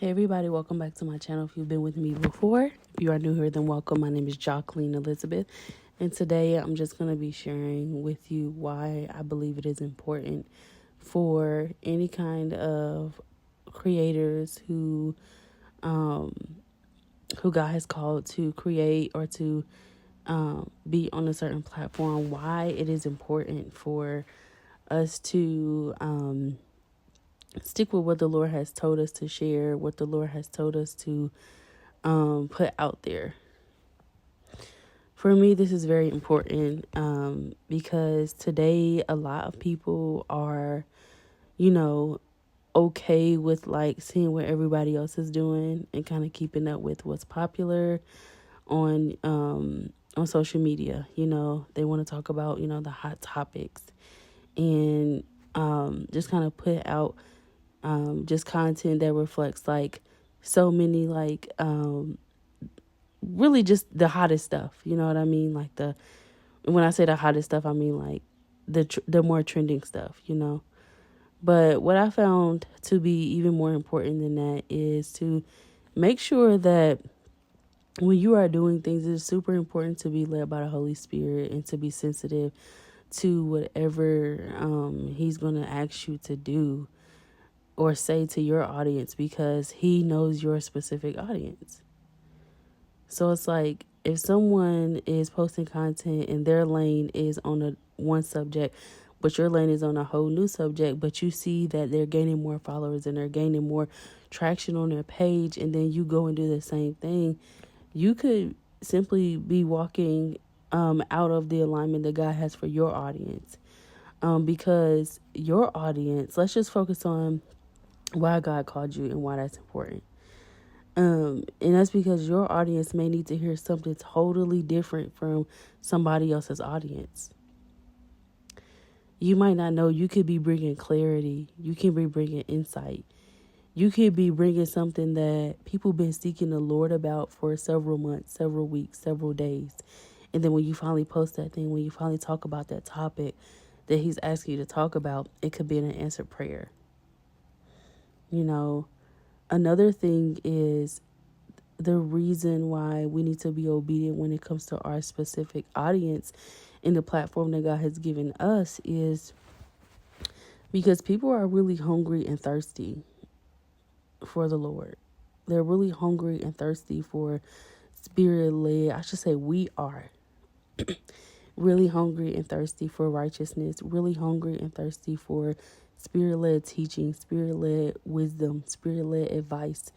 Hey everybody, welcome back to my channel. If you've been with me before, if you are new here, then welcome. My name is Jacqueline Elizabeth, and today I'm just going to be sharing with you why I believe it is important for any kind of creators who God has called to create or to be on a certain platform, why it is important for us to stick with what the Lord has told us to share, what the Lord has told us to put out there. For me, this is very important because today a lot of people are, okay with like seeing what everybody else is doing and kind of keeping up with what's popular on social media. They want to talk about the hot topics and just kind of put out just content that reflects like so many like really just the hottest stuff. You know what I mean? Like when I say the hottest stuff, I mean like the more trending stuff. But what I found to be even more important than that is to make sure that when you are doing things, it's super important to be led by the Holy Spirit and to be sensitive to whatever He's going to ask you to do or say to your audience, because He knows your specific audience. So it's like if someone is posting content and their lane is on one subject, but your lane is on a whole new subject, but you see that they're gaining more followers and they're gaining more traction on their page, and then you go and do the same thing, you could simply be walking out of the alignment that God has for your audience. Because your audience, let's just focus on why God called you and why that's important. And that's because your audience may need to hear something totally different from somebody else's audience. You might not know. You could be bringing clarity. You can be bringing insight. You could be bringing something that people been seeking the Lord about for several months, several weeks, several days. And then when you finally post that thing, when you finally talk about that topic that He's asking you to talk about, it could be an answered prayer. Another thing is the reason why we need to be obedient when it comes to our specific audience in the platform that God has given us is because people are really hungry and thirsty for the Lord. They're really hungry and thirsty for spirit-led. I should say we are really hungry and thirsty for righteousness, really hungry and thirsty for spirit-led teaching, spirit-led wisdom, spirit-led advice,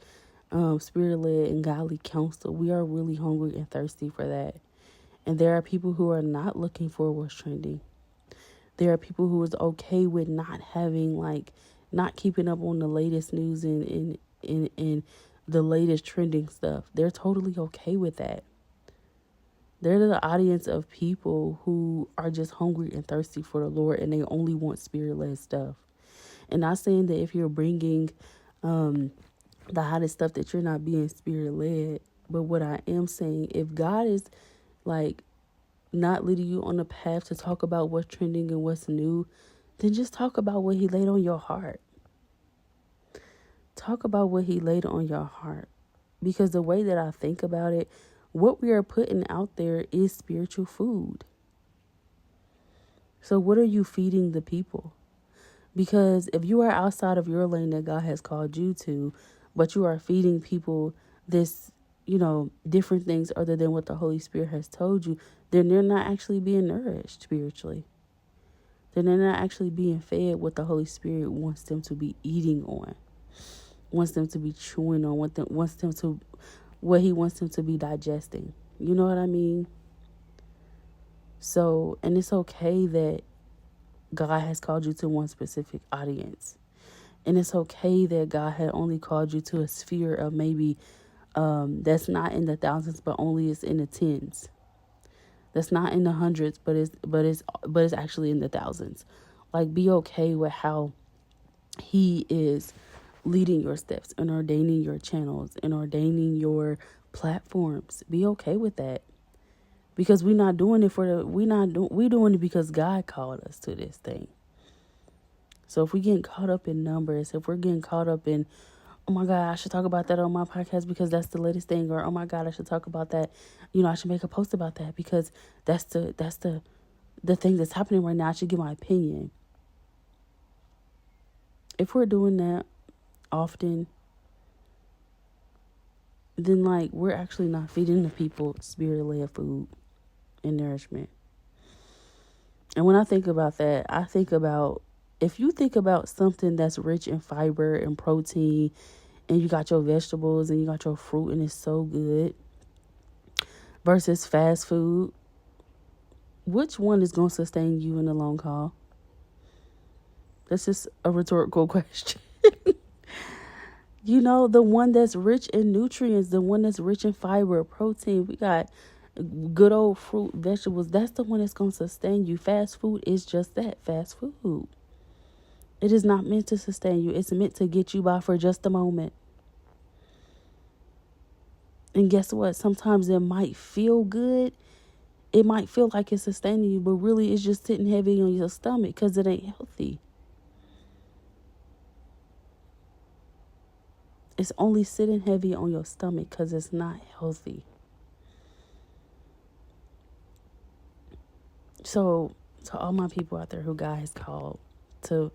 spirit-led and godly counsel. We are really hungry and thirsty for that. And there are people who are not looking for what's trending. There are people who is okay with not having, not keeping up on the latest news and the latest trending stuff. They're totally okay with that. They're the audience of people who are just hungry and thirsty for the Lord, and they only want spirit-led stuff. And not saying that if you're bringing the hottest stuff that you're not being spirit-led, but what I am saying, if God is not leading you on a path to talk about what's trending and what's new, then just talk about what He laid on your heart. Talk about what He laid on your heart. Because the way that I think about it, what we are putting out there is spiritual food. So what are you feeding the people? Because if you are outside of your lane that God has called you to, but you are feeding people this, different things other than what the Holy Spirit has told you, then they're not actually being nourished spiritually. Then they're not actually being fed what the Holy Spirit wants them to be eating on, wants them to be chewing on, what He wants them to be digesting. You know what I mean? So, and it's okay that God has called you to one specific audience. And it's okay that God had only called you to a sphere of maybe that's not in the thousands, but only is in the tens. That's not in the hundreds, but it's actually in the thousands. Be okay with how He is leading your steps and ordaining your channels and ordaining your platforms. Be okay with that. Because we're not doing it we're doing it because God called us to this thing. So if we get caught up in numbers, if we're getting caught up in oh my God, I should talk about that on my podcast because that's the latest thing. Or, oh my God, I should talk about that. I should make a post about that because that's the thing that's happening right now. I should give my opinion. If we're doing that often, then like we're actually not feeding the people spirit-led food and nourishment. And when I think about that, I think about, if you think about something that's rich in fiber and protein, and you got your vegetables and you got your fruit and it's so good, versus fast food, which one is going to sustain you in the long haul? That's just a rhetorical question. The one that's rich in nutrients, the one that's rich in fiber, protein, we got good old fruit, vegetables. That's the one that's going to sustain you. Fast food is just that, fast food. It is not meant to sustain you. It's meant to get you by for just a moment. And guess what? Sometimes it might feel good. It might feel like it's sustaining you, but really it's just sitting heavy on your stomach because it ain't healthy. It's only sitting heavy on your stomach because it's not healthy. So, to all my people out there who God has called to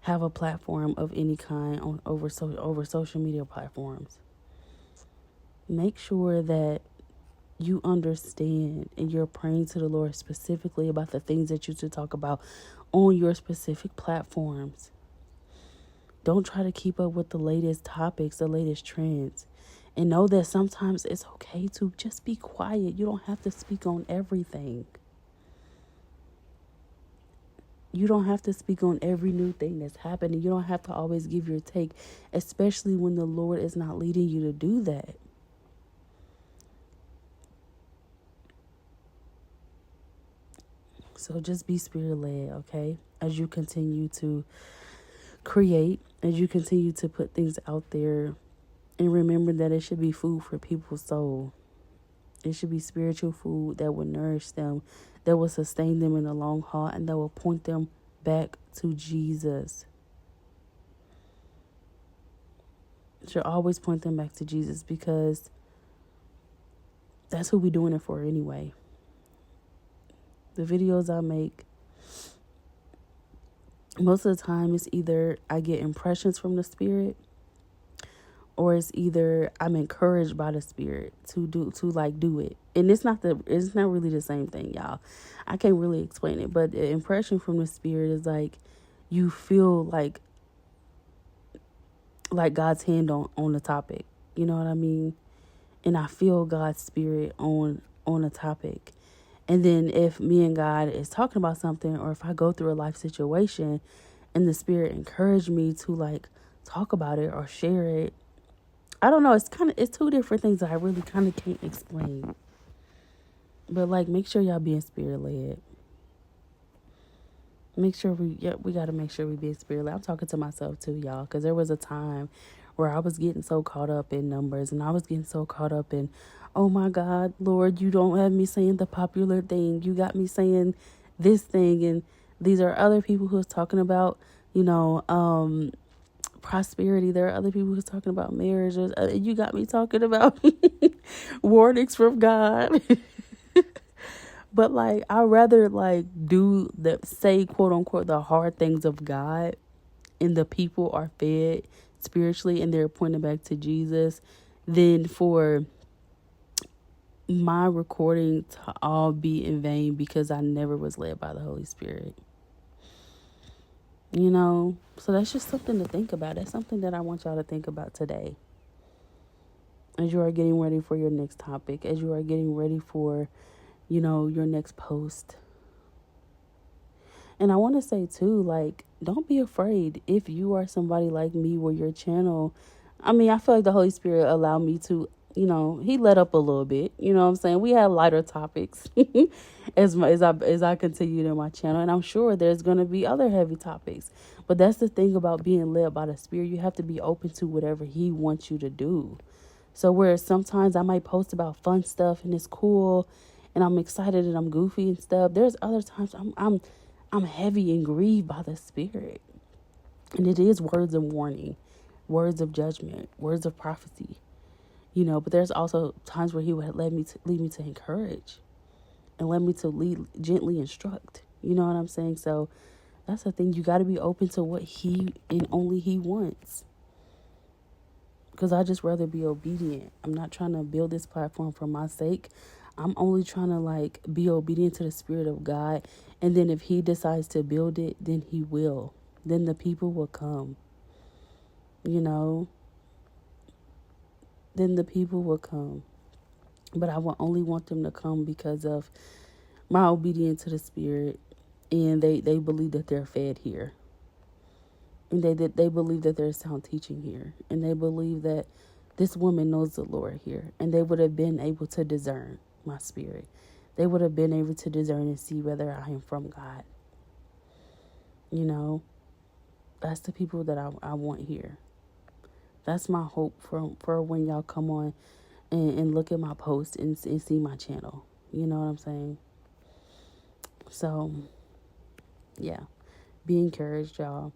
have a platform of any kind over social media platforms, make sure that you understand and you're praying to the Lord specifically about the things that you should talk about on your specific platforms. Don't try to keep up with the latest topics, the latest trends. And know that sometimes it's okay to just be quiet. You don't have to speak on everything. You don't have to speak on every new thing that's happening. You don't have to always give your take, especially when the Lord is not leading you to do that. So just be spirit-led, okay? As you continue to create, as you continue to put things out there, and remember that it should be food for people's soul. It should be spiritual food that will nourish them, that will sustain them in the long haul, and that will point them back to Jesus. It should always point them back to Jesus because that's who we're doing it for anyway. The videos I make, most of the time it's either I get impressions from the Spirit, or it's either I'm encouraged by the Spirit to do it. And it's not really the same thing, y'all. I can't really explain it, but the impression from the Spirit is like you feel like God's hand on the topic. You know what I mean? And I feel God's Spirit on a topic. And then if me and God is talking about something, or if I go through a life situation and the Spirit encouraged me to talk about it or share it, I don't know. It's two different things that I really kind of can't explain. But make sure y'all being spirit-led. We got to make sure we be spirit-led. I'm talking to myself too, y'all, because there was a time where I was getting so caught up in numbers, and I was getting so caught up in, oh my God, Lord, you don't have me saying the popular thing. You got me saying this thing. And these are other people who's talking about, prosperity. There are other people who's talking about marriage. You got me talking about warnings from God. But I'd rather do say quote unquote the hard things of God, and the people are fed spiritually and they're pointed back to Jesus, than for my recording to all be in vain because I never was led by the Holy Spirit. So that's just something to think about. That's something that I want y'all to think about today. As you are getting ready for your next topic, as you are getting ready for, your next post. And I want to say too, don't be afraid if you are somebody like me where your channel, I feel like the Holy Spirit allowed me to, he let up a little bit, you know what I'm saying? We had lighter topics as I continued in my channel. And I'm sure there's going to be other heavy topics. But that's the thing about being led by the Spirit. You have to be open to whatever he wants you to do. So where sometimes I might post about fun stuff and it's cool and I'm excited and I'm goofy and stuff, there's other times I'm heavy and grieved by the Spirit. And it is words of warning. words of judgment, words of prophecy, you know. But there's also times where he would lead me to encourage and let me to lead, gently instruct. You know what I'm saying? So that's the thing. You got to be open to what he and only he wants. Because I just rather be obedient. I'm not trying to build this platform for my sake. I'm only trying to like be obedient to the Spirit of God. And then if he decides to build it, then he will. Then the people will come. You know? Then the people will come. But I will only want them to come because of my obedience to the Spirit. And they believe that they're fed here. And they believe that there's sound teaching here. And they believe that this woman knows the Lord here. And they would have been able to discern my spirit. They would have been able to discern and see whether I am from God. You know, that's the people that I want here. That's my hope for when y'all come on and look at my post and see my channel. You know what I'm saying? So, yeah. Be encouraged, y'all.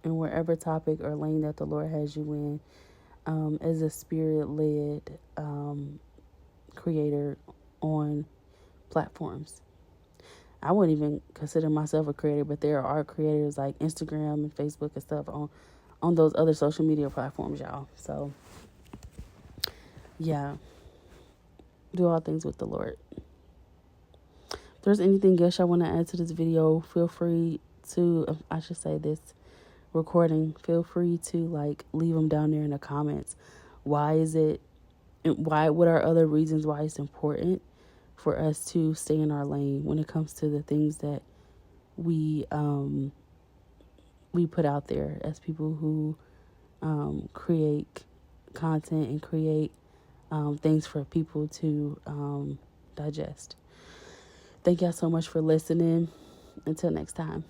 And wherever topic or lane that the Lord has you in, as a spirit-led creator on platforms. I wouldn't even consider myself a creator, but there are creators like Instagram and Facebook and stuff on those other social media platforms, y'all. So, yeah. Do all things with the Lord. If there's anything else I want to add to this video, feel free to, I should say this recording, feel free to like leave them down there in the comments. What are other reasons why it's important for us to stay in our lane when it comes to the things that we put out there as people who create content and create things for people to digest. Thank y'all so much for listening. Until next time.